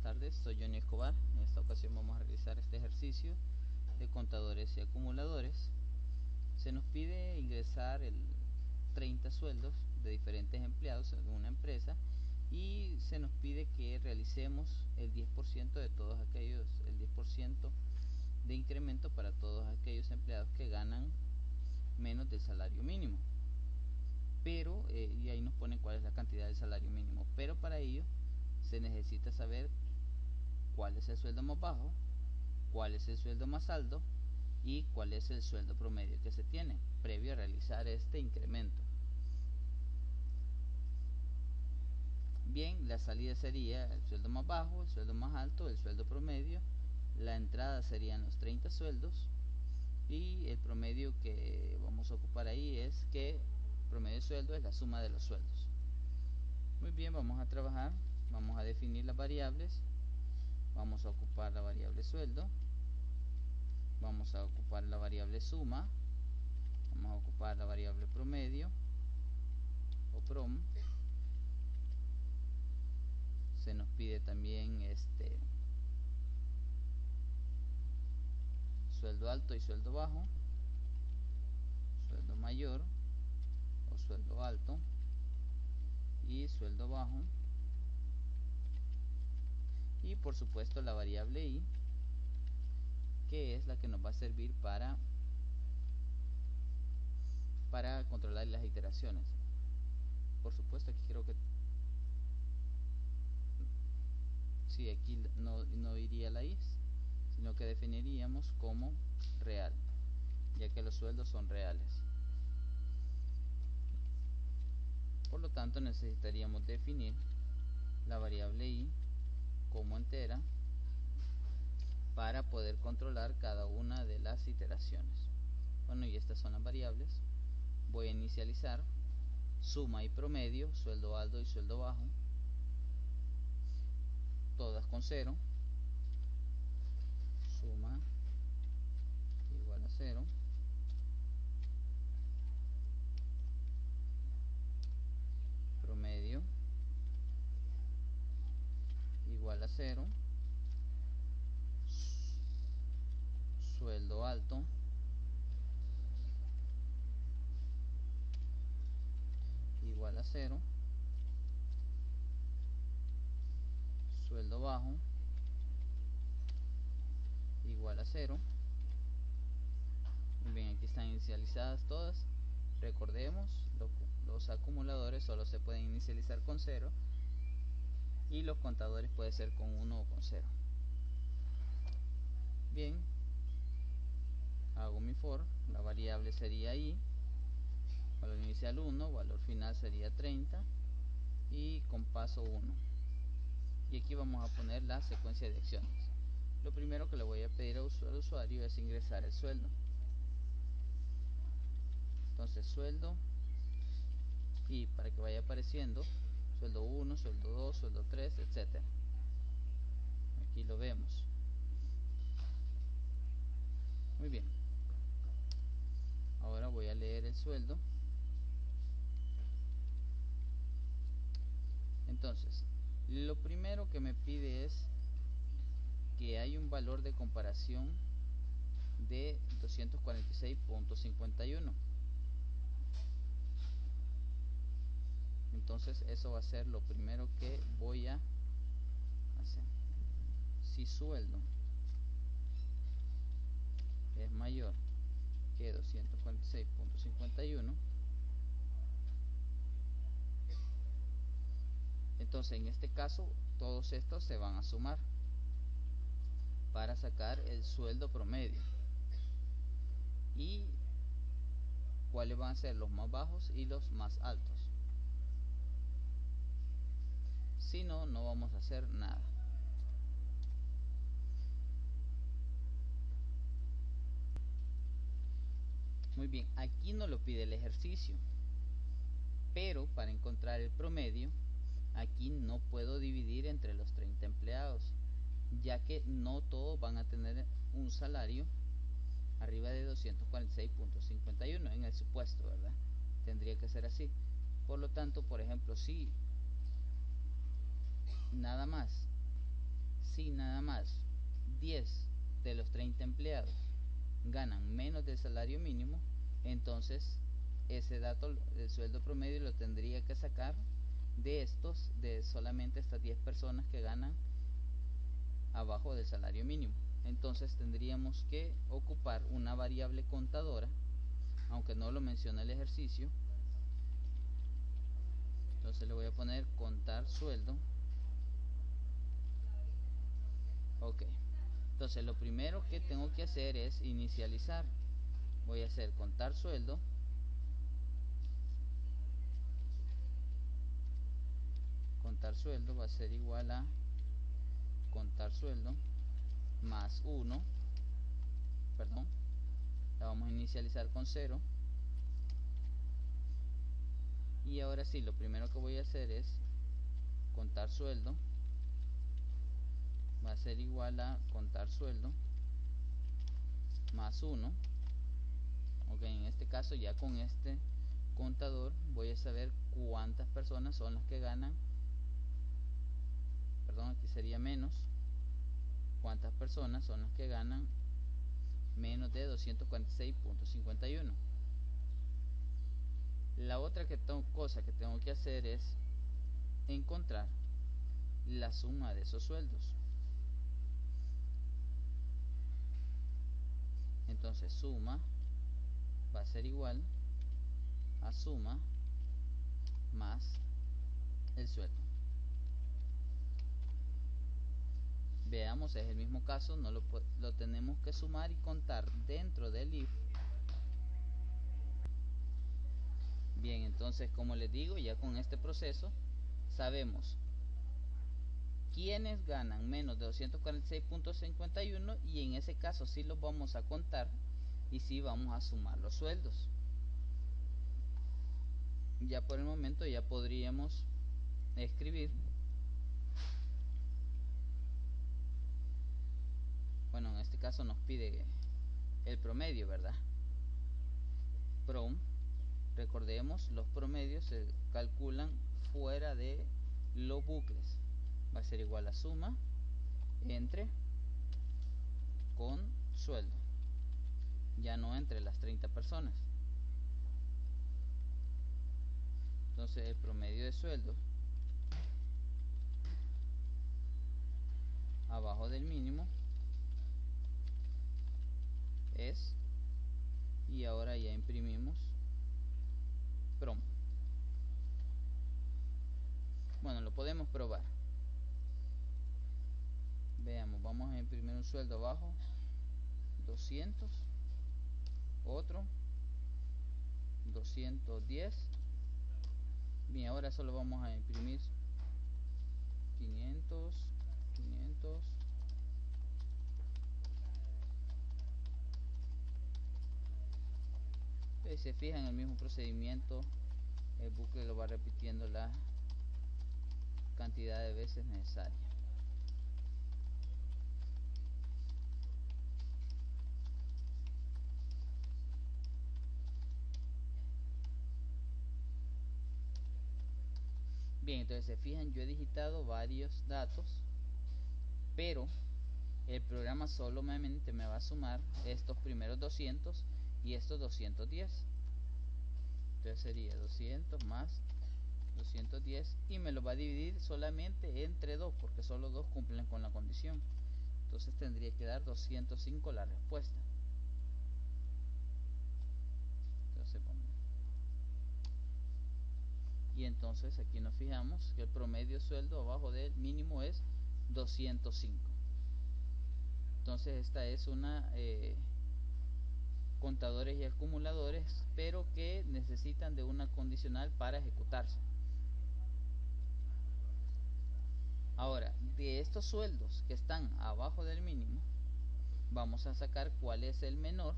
tardes, soy Johnny Escobar. En esta ocasión vamos a realizar este ejercicio de contadores y acumuladores. Se nos pide ingresar 30 sueldos de diferentes empleados en una empresa y se nos pide que realicemos el 10% de todos aquellos, el 10% de incremento para todos aquellos empleados que ganan menos del salario mínimo. Pero, y ahí nos ponen cuál es la cantidad del salario mínimo, pero para ello se necesita saber cuál es el sueldo más bajo, cuál es el sueldo más alto y cuál es el sueldo promedio que se tiene previo a realizar este incremento. Bien, la salida sería el sueldo más bajo, el sueldo más alto, el sueldo promedio. La entrada serían los 30 sueldos y el promedio que vamos a ocupar ahí es que promedio de sueldo es la suma de los sueldos. Muy bien, vamos a trabajar, vamos a definir las variables. Vamos a ocupar la variable sueldo, vamos a ocupar la variable suma, vamos a ocupar la variable promedio o prom. Se nos pide también sueldo alto y sueldo bajo, sueldo mayor o sueldo alto y sueldo bajo, y por supuesto la variable i, que es la que nos va a servir para controlar las iteraciones. Por supuesto aquí creo que sí, aquí no iría la is, sino que definiríamos como real, ya que los sueldos son reales. Por lo tanto necesitaríamos definir la variable i como entera para poder controlar cada una de las iteraciones. Bueno, y estas son las variables. Voy a inicializar suma y promedio, sueldo alto y sueldo bajo, todas con 0. Suma igual a 0, promedio igual a 0, sueldo alto igual a 0, sueldo bajo igual a 0. Muy bien, aquí están inicializadas todas. Recordemos, los acumuladores solo se pueden inicializar con 0 y los contadores puede ser con 1 o con 0. Bien, hago mi for, la variable sería i, valor inicial 1, valor final sería 30 y con paso 1. Y aquí vamos a poner la secuencia de acciones. Lo primero que le voy a pedir al usuario es ingresar el sueldo. Entonces sueldo, y para que vaya apareciendo sueldo 1, sueldo 2, sueldo 3, etcétera. Aquí lo vemos. Muy bien, ahora voy a leer el sueldo. Entonces, lo primero que me pide es que hay un valor de comparación de 246.51. Entonces eso va a ser lo primero que voy a hacer. Si sueldo es mayor que 246.51, entonces en este caso todos estos se van a sumar para sacar el sueldo promedio. Y cuáles van a ser los más bajos y los más altos. Si no, no vamos a hacer nada. Muy bien, aquí no lo pide el ejercicio, pero para encontrar el promedio, aquí no puedo dividir entre los 30 empleados, ya que no todos van a tener un salario arriba de 246.51 en el supuesto, ¿verdad? Tendría que ser así. Por lo tanto, por ejemplo, si nada más si nada más 10 de los 30 empleados ganan menos del salario mínimo, entonces ese dato del sueldo promedio lo tendría que sacar de solamente estas 10 personas que ganan abajo del salario mínimo. Entonces tendríamos que ocupar una variable contadora, aunque no lo menciona el ejercicio. Entonces le voy a poner contar sueldo. Ok, entonces lo primero que tengo que hacer es inicializar. Voy a hacer contar sueldo. Contar sueldo va a ser igual a contar sueldo más 1, perdón, la vamos a inicializar con 0. Y ahora sí, lo primero que voy a hacer es contar sueldo va a ser igual a contar sueldo más 1. Ok, en este caso ya con este contador voy a saber cuántas personas son las que ganan, perdón, aquí sería menos, cuántas personas son las que ganan menos de 246.51. La otra cosa que tengo que hacer es encontrar la suma de esos sueldos. Entonces suma va a ser igual a suma más el sueldo. Veamos, es el mismo caso, no lo tenemos que sumar y contar dentro del if. Bien, entonces como les digo, ya con este proceso sabemos quiénes ganan menos de 246.51 y en ese caso sí los vamos a contar y sí vamos a sumar los sueldos. Ya por el momento ya podríamos escribir, bueno, en este caso nos pide el promedio, ¿verdad? Prom, recordemos, los promedios se calculan fuera de los bucles. Va a ser igual a suma entre con sueldo, ya no entre las 30 personas. Entonces el promedio de sueldo abajo del mínimo es, y ahora ya imprimimos prom. Bueno, lo podemos probar. Veamos, vamos a imprimir un sueldo abajo, 200, otro 210. Bien, ahora solo vamos a imprimir 500, 500. Si se fijan en el mismo procedimiento, el bucle lo va repitiendo la cantidad de veces necesaria. Bien, entonces se fijan, yo he digitado varios datos, pero el programa solamente me va a sumar estos primeros 200 y estos 210. Entonces sería 200 más 210 y me lo va a dividir solamente entre 2 porque solo 2 cumplen con la condición. Entonces tendría que dar 205 la respuesta. Entonces y entonces aquí nos fijamos que el promedio sueldo abajo del mínimo es 205. Entonces esta es una contadores y acumuladores, pero que necesitan de una condicional para ejecutarse. Ahora, de estos sueldos que están abajo del mínimo, vamos a sacar cuál es el menor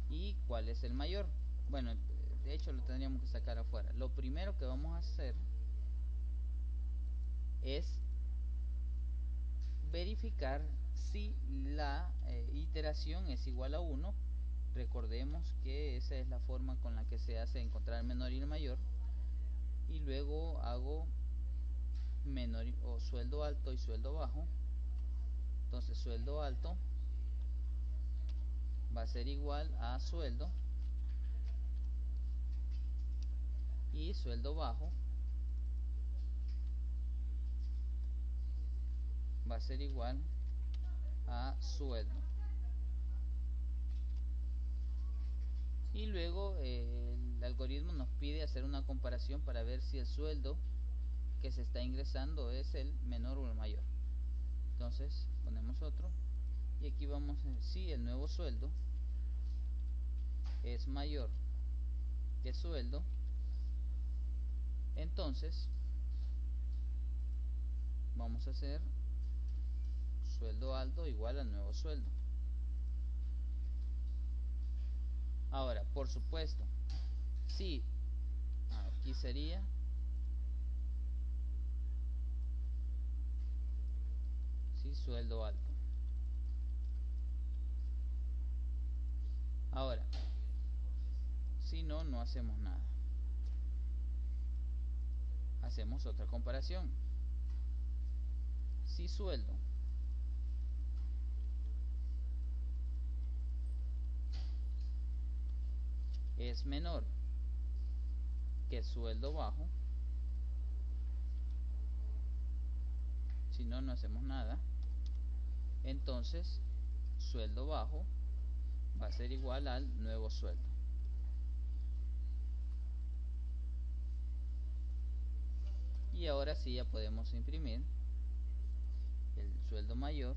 y cuál es el mayor. Bueno, de hecho lo tendríamos que sacar afuera. Lo primero que vamos a hacer es verificar si la iteración es igual a 1. Recordemos que esa es la forma con la que se hace encontrar el menor y el mayor. y luego hago menor o sueldo alto y sueldo bajo. Entonces sueldo alto va a ser igual a sueldo, y sueldo bajo va a ser igual a sueldo. Y luego el algoritmo nos pide hacer una comparación para ver si el sueldo que se está ingresando es el menor o el mayor. Entonces ponemos otro y aquí vamos a ver si el nuevo sueldo es mayor que sueldo. Entonces vamos a hacer sueldo alto igual al nuevo sueldo. Ahora, por supuesto, si aquí sería sueldo alto. Ahora, si no, no hacemos nada. Hacemos otra comparación. Si sueldo es menor que sueldo bajo, si no, no hacemos nada. Entonces sueldo bajo va a ser igual al nuevo sueldo. Y ahora sí ya podemos imprimir el sueldo mayor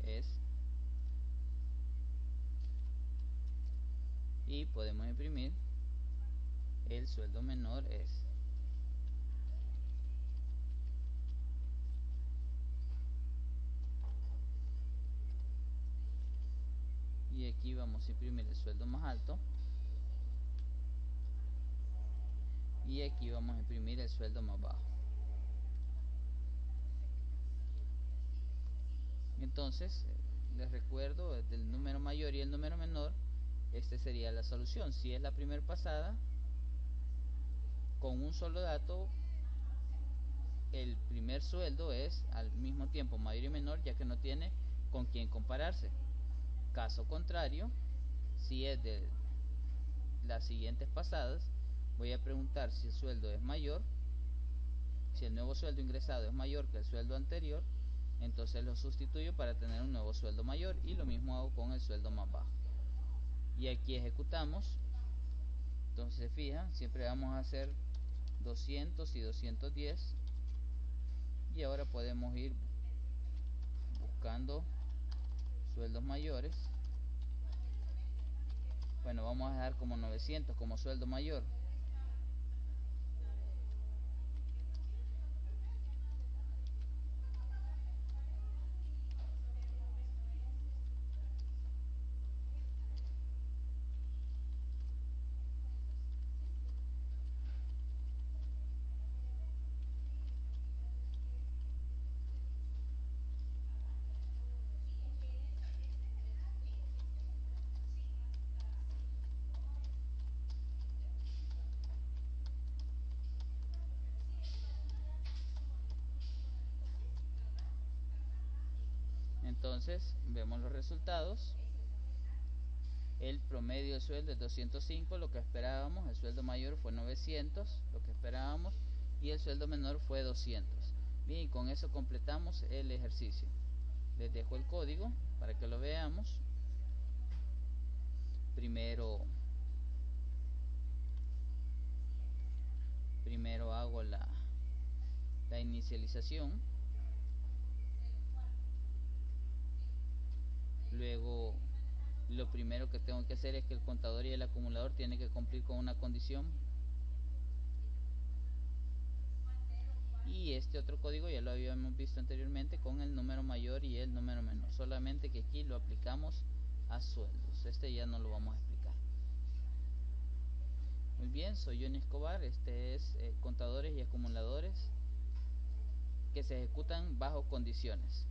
es, y podemos imprimir el sueldo menor es. Y aquí vamos a imprimir el sueldo más alto, y aquí vamos a imprimir el sueldo más bajo. Entonces les recuerdo del número mayor y el número menor, este sería la solución. Si es la primera pasada, con un solo dato, el primer sueldo es al mismo tiempo mayor y menor, ya que no tiene con quién compararse. Caso contrario, si es de las siguientes pasadas, voy a preguntar si el sueldo es mayor, si el nuevo sueldo ingresado es mayor que el sueldo anterior, entonces lo sustituyo para tener un nuevo sueldo mayor, y lo mismo hago con el sueldo más bajo. Y aquí ejecutamos. Entonces se fijan, siempre vamos a hacer 200 y 210, y ahora podemos ir buscando sueldos mayores. Bueno, vamos a dejar como 900 como sueldo mayor. Entonces vemos los resultados. El promedio de sueldo es 205, lo que esperábamos. El sueldo mayor fue 900, lo que esperábamos, y el sueldo menor fue 200. Bien, y con eso completamos el ejercicio. Les dejo el código para que lo veamos. Primero hago la inicialización. Luego lo primero que tengo que hacer es que el contador y el acumulador tienen que cumplir con una condición, y este otro código ya lo habíamos visto anteriormente con el número mayor y el número menor, solamente que aquí lo aplicamos a sueldos. Este ya no lo vamos a explicar. Muy bien, soy Johnny Escobar. Este es contadores y acumuladores que se ejecutan bajo condiciones.